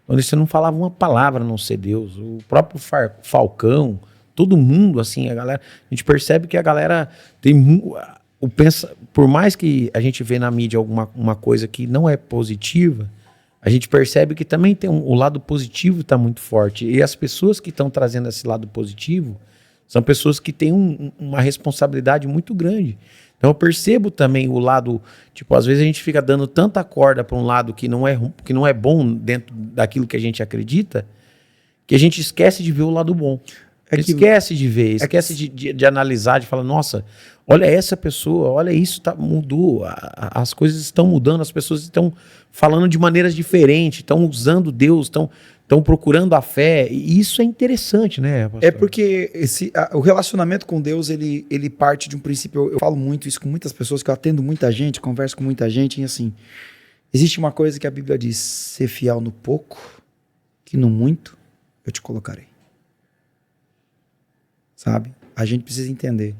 onde você não falava uma palavra a não ser Deus. O próprio Falcão, todo mundo, assim, a gente percebe que a galera por mais que a gente vê na mídia uma coisa que não é positiva, a gente percebe que também tem o lado positivo está muito forte. E as pessoas que estão trazendo esse lado positivo são pessoas que têm uma responsabilidade muito grande. Então eu percebo também o lado, tipo, às vezes a gente fica dando tanta corda para um lado que não é bom dentro daquilo que a gente acredita, que a gente esquece de ver o lado bom. Esquece de ver, esquece de analisar, de falar, nossa, olha essa pessoa, olha isso, mudou, as coisas estão mudando, as pessoas estão falando de maneiras diferentes, estão usando Deus, estão procurando a fé, e isso é interessante, né, pastor? É porque o relacionamento com Deus, ele parte de um princípio, eu falo muito isso com muitas pessoas, que eu atendo muita gente, converso com muita gente, e assim, existe uma coisa que a Bíblia diz, ser fiel no pouco, que no muito eu te colocarei. Sabe? A gente precisa entender.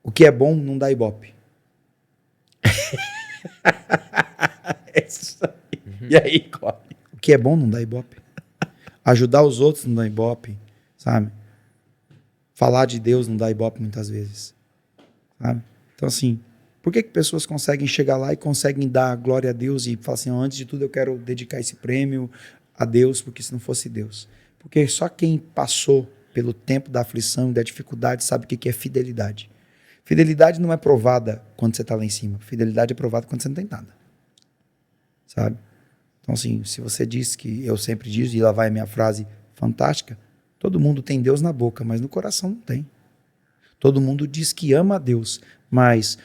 O que é bom não dá ibope. E aí, corre. O que é bom não dá ibope. Ajudar os outros não dá ibope, sabe? Falar de Deus não dá ibope muitas vezes, sabe? Então, assim, por que pessoas conseguem chegar lá e conseguem dar glória a Deus e falar assim, antes de tudo eu quero dedicar esse prêmio a Deus, porque se não fosse Deus. Porque só quem passou pelo tempo da aflição e da dificuldade sabe o que é fidelidade. Fidelidade não é provada quando você está lá em cima. Fidelidade é provada quando você não tem nada. Sabe? Então, assim, se você diz que eu sempre digo, e lá vai a minha frase fantástica, todo mundo tem Deus na boca, mas no coração não tem. Todo mundo diz que ama a Deus, mas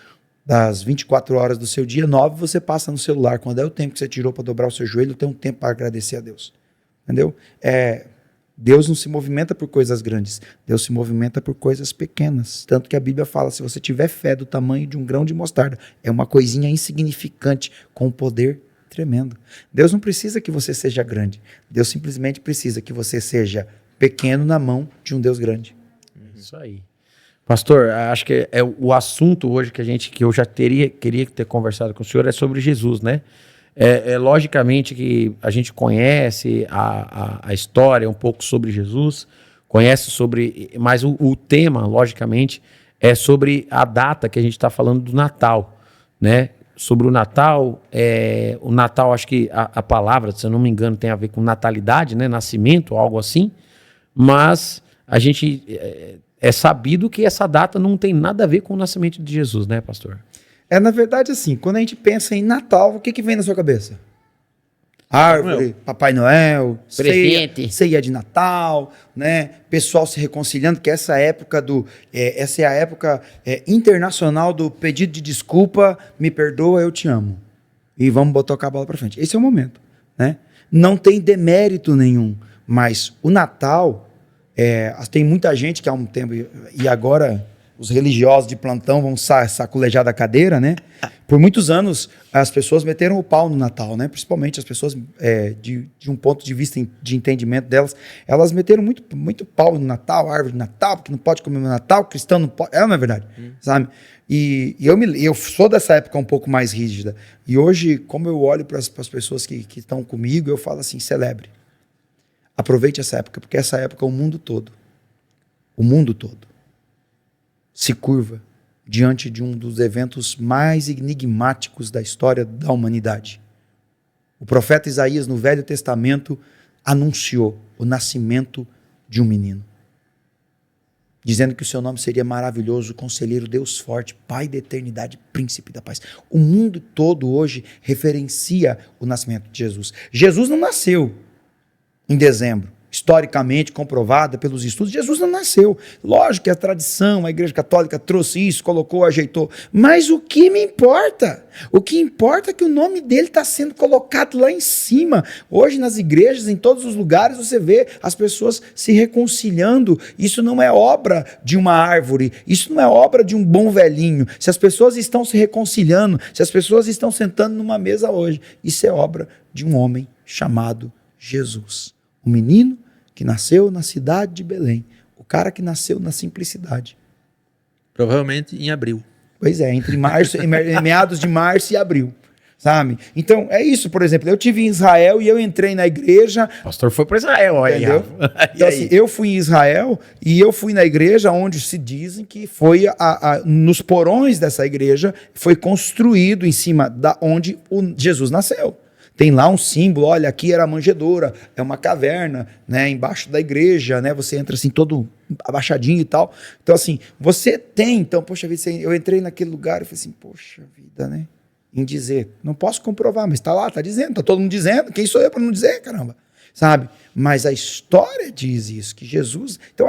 das 24 horas do seu dia, 9 você passa no celular. Quando é o tempo que você tirou para dobrar o seu joelho, tem um tempo para agradecer a Deus. Entendeu? Deus não se movimenta por coisas grandes, Deus se movimenta por coisas pequenas. Tanto que a Bíblia fala, se você tiver fé do tamanho de um grão de mostarda, é uma coisinha insignificante com poder tremendo. Deus não precisa que você seja grande, Deus simplesmente precisa que você seja pequeno na mão de um Deus grande. Isso aí. Pastor, acho que o assunto hoje que eu já queria ter conversado com o senhor é sobre Jesus, né? Logicamente que a gente conhece a história um pouco sobre Jesus, mas o tema, logicamente, é sobre a data que a gente está falando do Natal, né? Sobre o Natal, acho que a palavra, se eu não me engano, tem a ver com natalidade, né? Nascimento, algo assim, mas a gente é sabido que essa data não tem nada a ver com o nascimento de Jesus, né, pastor? Na verdade, assim, quando a gente pensa em Natal, o que vem na sua cabeça? Árvore, Papai Noel, presente, ceia de Natal, né? Pessoal se reconciliando, que essa época essa é a época internacional do pedido de desculpa, me perdoa, eu te amo. E vamos botar a bola para frente. Esse é o momento, né? Não tem demérito nenhum, mas o Natal, tem muita gente que há um tempo, e agora os religiosos de plantão vão saculejar da cadeira, né? Por muitos anos, as pessoas meteram o pau no Natal, né? Principalmente as pessoas, de um ponto de vista de entendimento delas, elas meteram muito pau no Natal, árvore de Natal, porque não pode comer no Natal, cristão não pode... não é verdade, sabe? E eu sou dessa época um pouco mais rígida. E hoje, como eu olho para as pessoas que estão comigo, eu falo assim, celebre. Aproveite essa época, porque essa época o mundo todo se curva diante de um dos eventos mais enigmáticos da história da humanidade. O profeta Isaías, no Velho Testamento, anunciou o nascimento de um menino, dizendo que o seu nome seria maravilhoso, conselheiro, Deus forte, Pai da eternidade, príncipe da paz. O mundo todo hoje referencia o nascimento de Jesus. Jesus não nasceu em dezembro. Historicamente comprovada pelos estudos, Jesus não nasceu. Lógico que a tradição, a Igreja Católica trouxe isso, colocou, ajeitou. Mas o que me importa? O que importa é que o nome dele está sendo colocado lá em cima. Hoje nas igrejas, em todos os lugares, você vê as pessoas se reconciliando. Isso não é obra de uma árvore, isso não é obra de um bom velhinho. Se as pessoas estão se reconciliando, se as pessoas estão sentando numa mesa hoje, isso é obra de um homem chamado Jesus. Um menino que nasceu na cidade de Belém. O cara que nasceu na simplicidade. Provavelmente em abril. Pois é, entre meados de março e abril. sabe? Então, é isso, por exemplo, eu tive em Israel e eu entrei na igreja. O pastor foi para Israel, aí. Entendeu? Então, assim, eu fui em Israel e eu fui na igreja onde se dizem que foi nos porões dessa igreja foi construído em cima da onde Jesus nasceu. Tem lá um símbolo, olha, aqui era a manjedoura, é uma caverna, né, embaixo da igreja, né, você entra assim todo abaixadinho e tal. Então assim, você tem, então, poxa vida, eu entrei naquele lugar e falei assim, poxa vida, né, em dizer, não posso comprovar, mas tá lá, tá dizendo, tá todo mundo dizendo, quem sou eu para não dizer, caramba, sabe? Mas a história diz isso, que Jesus, então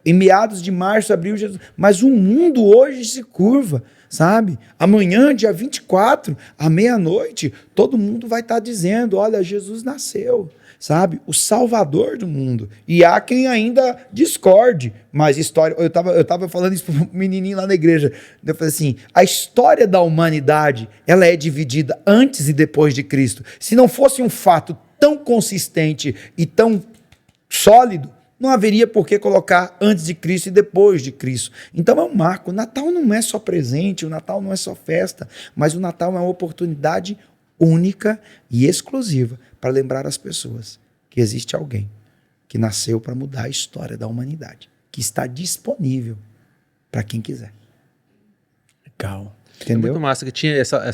em meados de março, abril, Jesus, mas o mundo hoje se curva, sabe? Amanhã, dia 24, à meia-noite, todo mundo vai estar dizendo, olha, Jesus nasceu, sabe? O Salvador do mundo. E há quem ainda discorde, mas história... Eu tava falando isso para um menininho lá na igreja. Eu falei assim, a história da humanidade, ela é dividida antes e depois de Cristo. Se não fosse um fato tão consistente e tão sólido, não haveria por que colocar antes de Cristo e depois de Cristo. Então é um marco. O Natal não é só presente, o Natal não é só festa, mas o Natal é uma oportunidade única e exclusiva para lembrar as pessoas que existe alguém que nasceu para mudar a história da humanidade, que está disponível para quem quiser. Legal. Entendeu? É muito massa que tinha essa